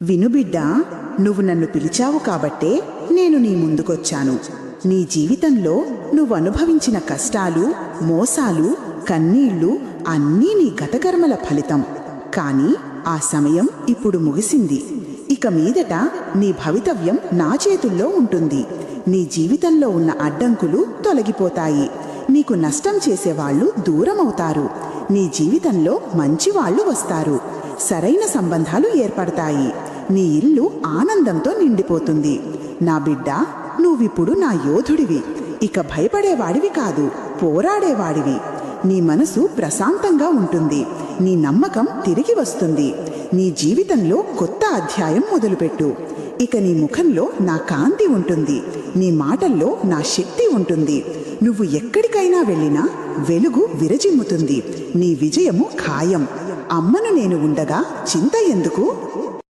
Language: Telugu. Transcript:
విను బిడ్డా, నువ్వు నన్ను పిలిచావు కాబట్టే నేను నీ ముందుకొచ్చాను. నీ జీవితంలో నువ్వు అనుభవించిన కష్టాలు, మోసాలు, కన్నీళ్లు అన్నీ నీ గతకర్మల ఫలితం. కానీ ఆ సమయం ఇప్పుడు ముగిసింది. ఇక మీదట నీ భవితవ్యం నా చేతుల్లో ఉంటుంది. నీ జీవితంలో ఉన్న అడ్డంకులు తొలగిపోతాయి. నీకు నష్టం చేసేవాళ్లు దూరమవుతారు. నీ జీవితంలో మంచివాళ్లు వస్తారు. సరైన సంబంధాలు ఏర్పడతాయి. నీ ఇల్లు ఆనందంతో నిండిపోతుంది. నా బిడ్డ, నువ్విప్పుడు నా యోధుడివి. ఇక భయపడేవాడివి కాదు, పోరాడేవాడివి. నీ మనసు ప్రశాంతంగా ఉంటుంది. నీ నమ్మకం తిరిగి వస్తుంది. నీ జీవితంలో కొత్త అధ్యాయం మొదలుపెట్టు. ఇక నీ ముఖంలో నా కాంతి ఉంటుంది. నీ మాటల్లో నా శక్తి ఉంటుంది. నువ్వు ఎక్కడికైనా వెళ్ళినా వెలుగు విరజిమ్ముతుంది. నీ విజయము ఖాయం. అమ్మను నేను ఉండగా చింత ఎందుకు?